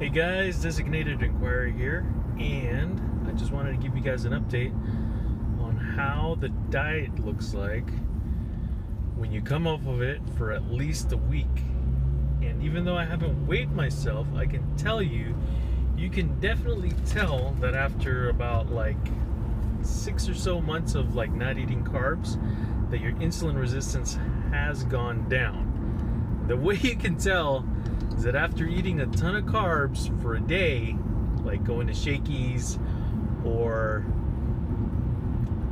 Hey guys, Designated Inquirer here, and I just wanted to give you guys an update on how the diet looks like when you come off of it for at least a week. And even though I haven't weighed myself, I can tell you, you can definitely tell that after about like 6 or so months of like not eating carbs, that your insulin resistance has gone down. The way you can tell is that after eating a ton of carbs for a day, like going to Shakey's or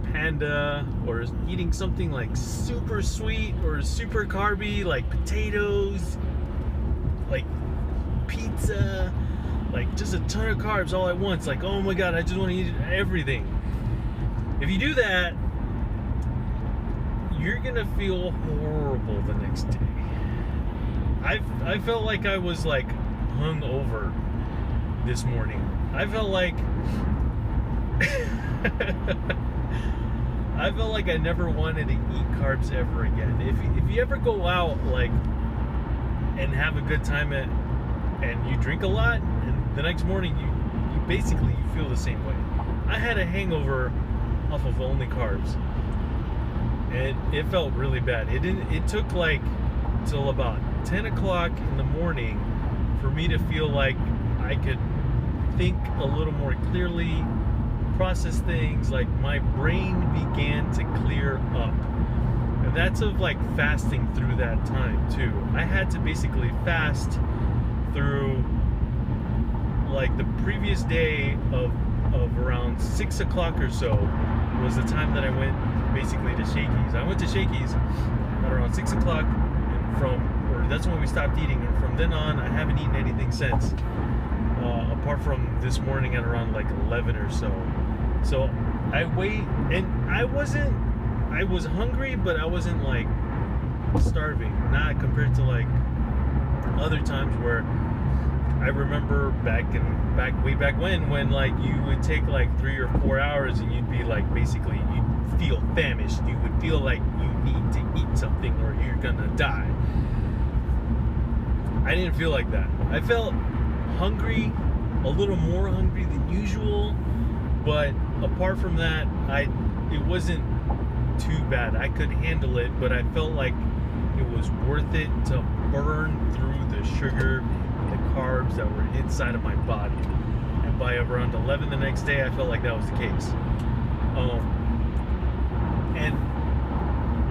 Panda, or eating something like super sweet or super carby, like potatoes, like pizza, like just a ton of carbs all at once, like, oh my god, I just want to eat everything. If you do that, you're gonna feel horrible the next day. I felt like I was like hungover this morning. I felt like I felt like I never wanted to eat carbs ever again. If you ever go out like and have a good time and you drink a lot, and the next morning you basically you feel the same way. I had a hangover off of only carbs, and it felt really bad. It took like till about 10 o'clock in the morning for me to feel like I could think a little more clearly, process things, like my brain began to clear up. And that's of like fasting through that time too. I had to basically fast through like the previous day of around 6 o'clock or so was the time that I went basically to Shakey's. I went to Shakey's at around 6 o'clock, and that's when we stopped eating, and from then on I haven't eaten anything since, apart from this morning at around like 11 or so. So I wait, and I was hungry, but I wasn't like starving, not compared to like other times where I remember way back when like you would take like 3 or 4 hours and you'd be like, basically you'd feel famished, you would feel like you need to eat something or you're gonna die. I didn't feel like that. I felt hungry, a little more hungry than usual, but apart from that, it wasn't too bad. I could handle it, but I felt like it was worth it to burn through the sugar and the carbs that were inside of my body. And by around 11 the next day, I felt like that was the case. And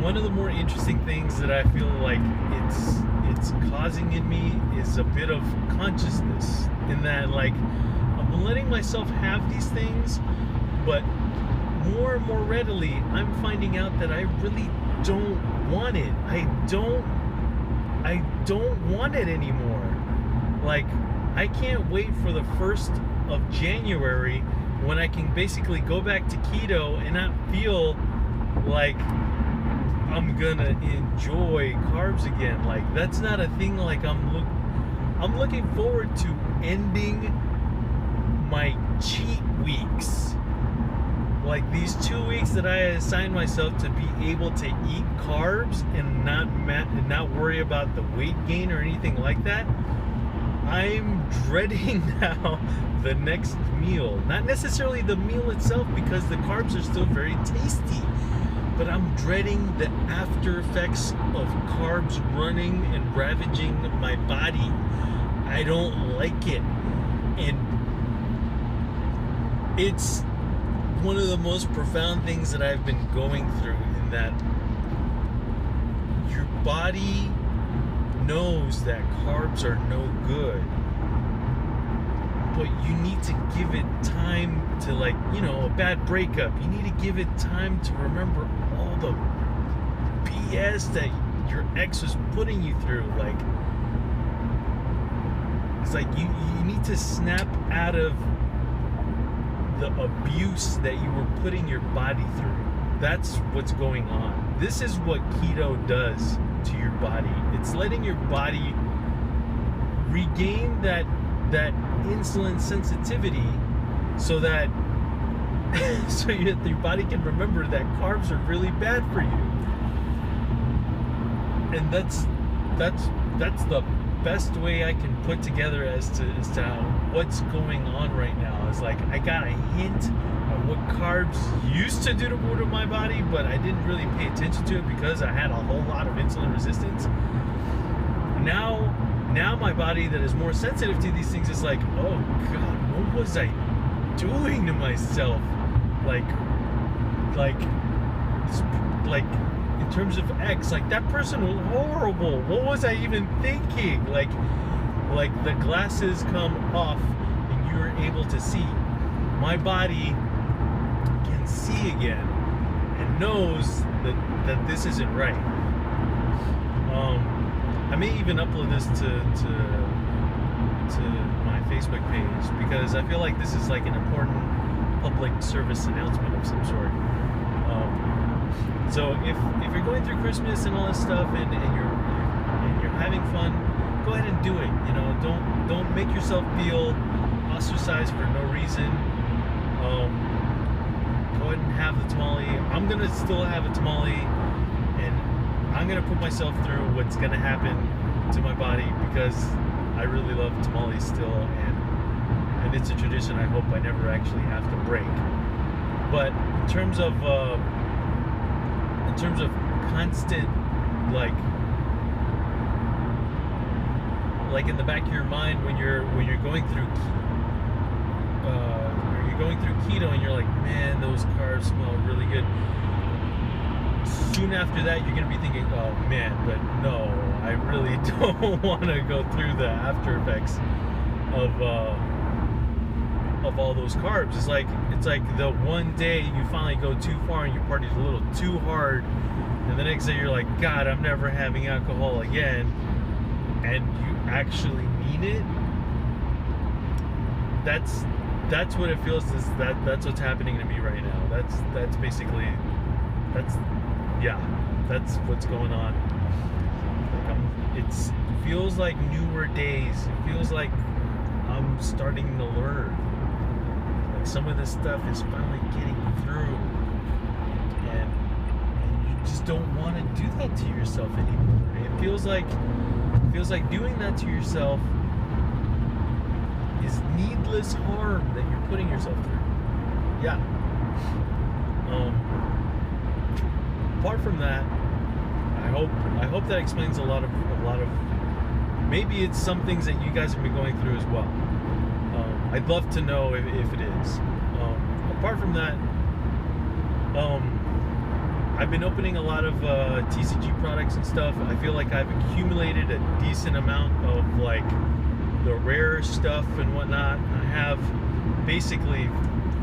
one of the more interesting things that I feel like it's causing in me is a bit of consciousness, in that like I'm letting myself have these things, but more and more readily I'm finding out that I really don't want it. I don't want it anymore. Like, I can't wait for the 1st of January when I can basically go back to keto and not feel like I'm gonna enjoy carbs again. Like, that's not a thing. Like, I'm looking forward to ending my cheat weeks. Like these 2 weeks that I assigned myself to be able to eat carbs and not worry about the weight gain or anything like that. I'm dreading now the next meal. Not necessarily the meal itself, because the carbs are still very tasty, but I'm dreading the after effects of carbs running and ravaging my body. I don't like it. And it's one of the most profound things that I've been going through, in that your body knows that carbs are no good, but you need to give it time to, like, you know, a bad breakup, you need to give it time to remember all the BS that your ex was putting you through. Like, it's like you need to snap out of the abuse that you were putting your body through. That's what's going on. This is what keto does to your body. It's letting your body regain that insulin sensitivity, so that your body can remember that carbs are really bad for you. And that's the best way I can put together as to what's going on right now is like I got a hint of what carbs used to do to my body, but I didn't really pay attention to it because I had a whole lot of insulin resistance. Now my body that is more sensitive to these things is like, oh God, what was I doing to myself? Like in terms of X, like that person was horrible. What was I even thinking? Like the glasses come off and you're able to see. My body can see again and knows that this isn't right. I may even upload this to my Facebook page because I feel like this is like an important public service announcement of some sort. So if you're going through Christmas and all this stuff and you're having fun, go ahead and do it. You know, don't make yourself feel ostracized for no reason. Go ahead and have the tamale. I'm gonna still have a tamale, and I'm gonna put myself through what's gonna happen to my body because I really love tamales still, and it's a tradition I hope I never actually have to break. But in terms of constant like in the back of your mind when you're going through keto and you're like, man, those carbs smell really good. Soon after that, you're gonna be thinking, oh man, but no, I really don't want to go through the after effects of all those carbs. It's like the one day you finally go too far and you partied a little too hard, and the next day you're like, God, I'm never having alcohol again, and you actually mean it. That's what it feels. That's what's happening to me right now. That's basically that's what's going on. Like it feels like newer days. It feels like I'm starting to learn. Like some of this stuff is finally getting through, and you just don't want to do that to yourself anymore. It feels like doing that to yourself is needless harm that you're putting yourself through. Yeah. Apart from that, I hope that explains a lot of maybe it's some things that you guys have been going through as well. I'd love to know if it is. Apart from that, I've been opening a lot of TCG products and stuff. I feel like I've accumulated a decent amount of like the rare stuff and whatnot. I have basically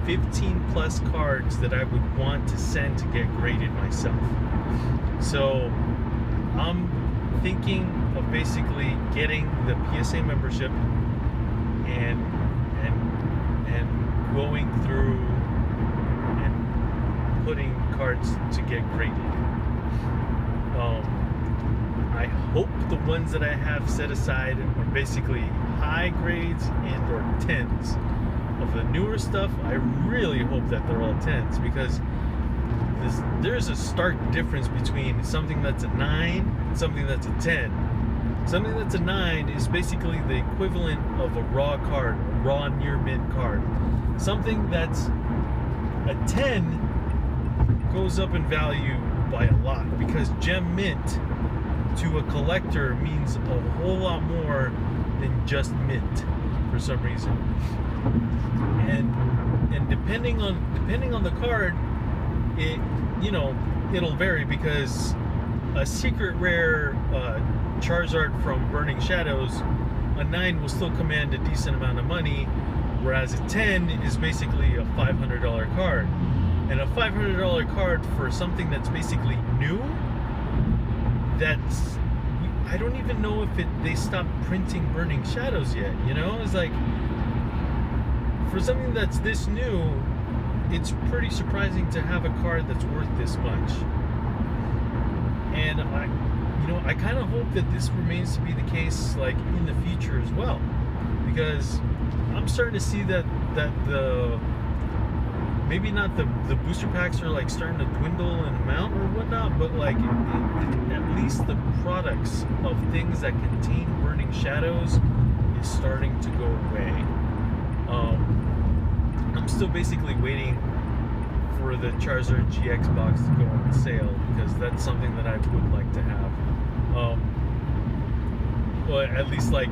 15 plus cards that I would want to send to get graded myself. So I'm thinking of basically getting the PSA membership and going through and putting cards to get graded. I hope the ones that I have set aside are basically high grades and or 10s. Of the newer stuff, I really hope that they're all 10s because there's a stark difference between something that's a 9 and something that's a 10. Something that's a 9 is basically the equivalent of a raw card, a raw near mint card. Something that's a 10 goes up in value by a lot because gem mint to a collector means a whole lot more than just mint for some reason. And depending on the card, it'll vary because a secret rare Charizard from Burning Shadows, a 9 will still command a decent amount of money, whereas a 10 is basically a $500 card. And a $500 card for something that's basically new, I don't even know if they stopped printing Burning Shadows yet, It's like, for something that's this new, it's pretty surprising to have a card that's worth this much. And I kind of hope that this remains to be the case, like, in the future as well. Because I'm starting to see that maybe not the booster packs are like starting to dwindle in amount or whatnot, but like at least the products of things that contain burning shadows is starting to go away. I'm still basically waiting for the Charizard GX box to go on sale, because that's something that I would like to have. Well, at least like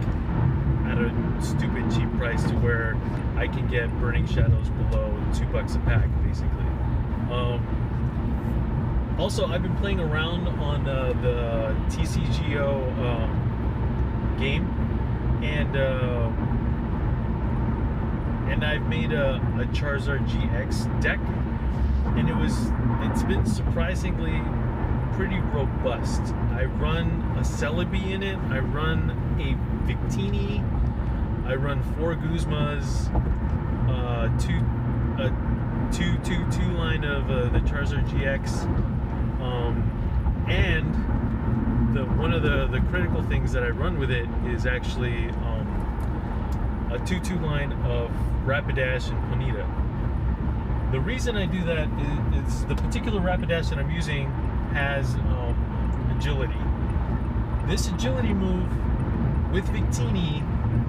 at a stupid cheap price to where I can get burning shadows below $2 a pack, basically. Also, I've been playing around on the TCGO game, and I've made a Charizard GX deck, and it's been surprisingly pretty robust. I run a Celebi in it, I run a Victini, I run 4 Guzmas, two line of the Charizard GX, and one of the critical things that I run with it is actually a 2/2 line of Rapidash and Ponyta. The reason I do that is the particular Rapidash that I'm using has agility. This agility move with Victini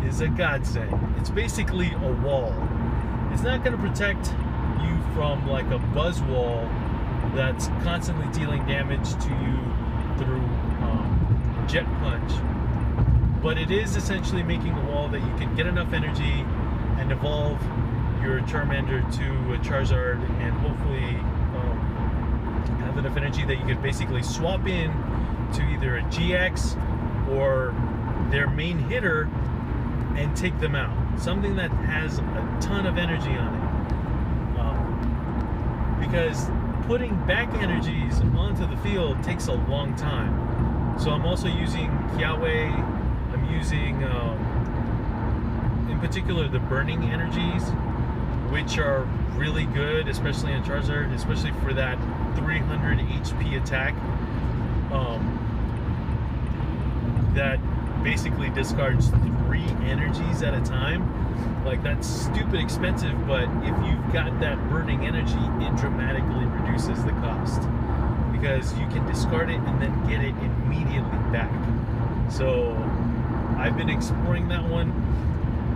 is a godsend. It's basically a wall. It's not going to protect you from like a buzz wall that's constantly dealing damage to you through Jet Punch, but it is essentially making a wall that you can get enough energy and evolve your Charmander to a Charizard, and hopefully have enough energy that you could basically swap in to either a GX or their main hitter and take them out. Something that has a ton of energy on it. Because putting back energies onto the field takes a long time. So I'm also using Kiawe, I'm using, in particular, the burning energies, which are really good, especially on Charizard, especially for that 300 HP attack. That basically discards 3 energies at a time. Like, that's stupid expensive, but if you've got that burning energy, it dramatically reduces the cost, because you can discard it and then get it immediately back. So I've been exploring that one,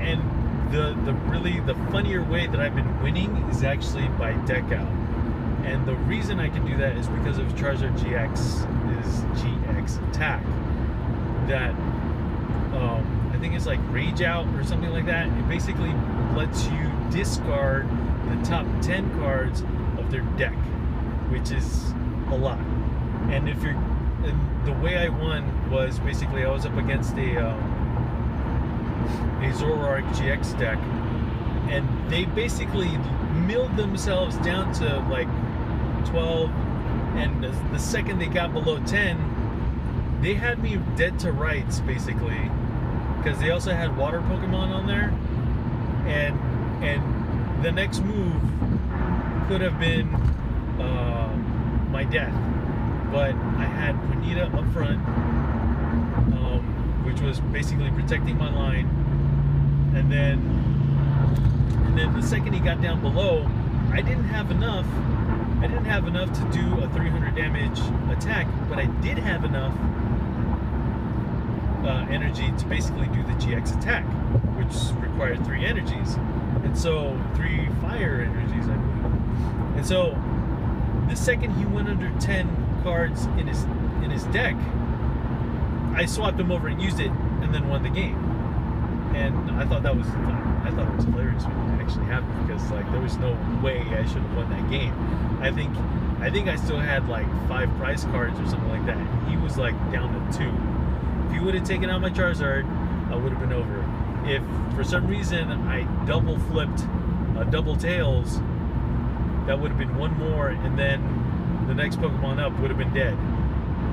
and the funnier way that I've been winning is actually by deck out. And the reason I can do that is because of Charizard GX attack. That I think it's like Rage Out or something like that. It basically lets you discard the top 10 cards of their deck, which is a lot. And the way I won was basically I was up against a Zoroark GX deck, and they basically milled themselves down to like 12, and the second they got below 10, they had me dead to rights, basically, because they also had water Pokemon on there, and the next move could have been my death, but I had Ponyta up front, which was basically protecting my line, and then the second he got down below, I didn't have enough to do a 300 damage attack, but I did have enough energy to basically do the GX attack, which required 3 energies, and so 3 fire energies, I believe. And so the second he went under 10 cards in his deck, I swapped him over and used it, and then won the game. And I thought it was hilarious when it actually happened, because like there was no way I should have won that game. I think I still had like 5 prize cards or something like that. He was like down to 2. If he would have taken out my Charizard, I would have been over. If for some reason I double flipped double tails, that would have been 1 more, and then the next Pokemon up would have been dead,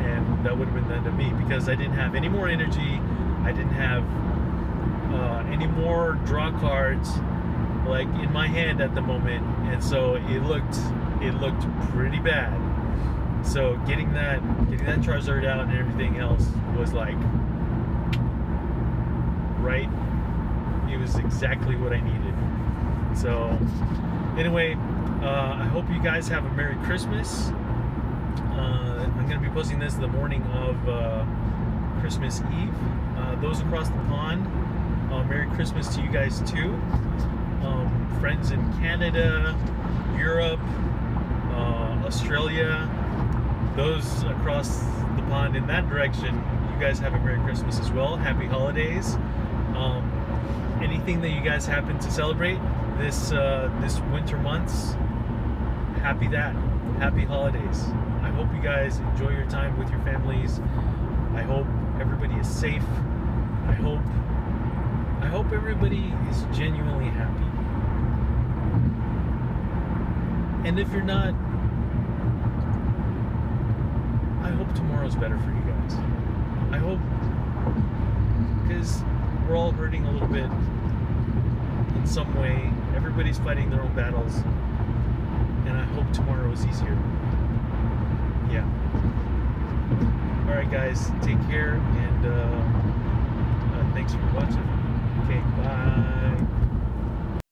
and that would have been the end of me, because I didn't have any more energy. I didn't have any more draw cards like in my hand at the moment, and so it looked pretty bad. So getting that Charizard out and everything else was like right. It was exactly what I needed. So anyway, I hope you guys have a Merry Christmas. I'm going to be posting this the morning of Christmas Eve. Those across the pond, Merry Christmas to you guys too. Friends in Canada, Europe, Australia, those across the pond in that direction, you guys have a Merry Christmas as well. Happy holidays. Anything that you guys happen to celebrate this winter months, happy holidays. I hope you guys enjoy your time with your families. I hope everybody is safe. I hope everybody is genuinely happy. And if you're not, I hope tomorrow's better for you guys. I hope, because we're all hurting a little bit in some way. Everybody's fighting their own battles, and I hope tomorrow is easier. Yeah. All right, guys, take care, and thanks for watching.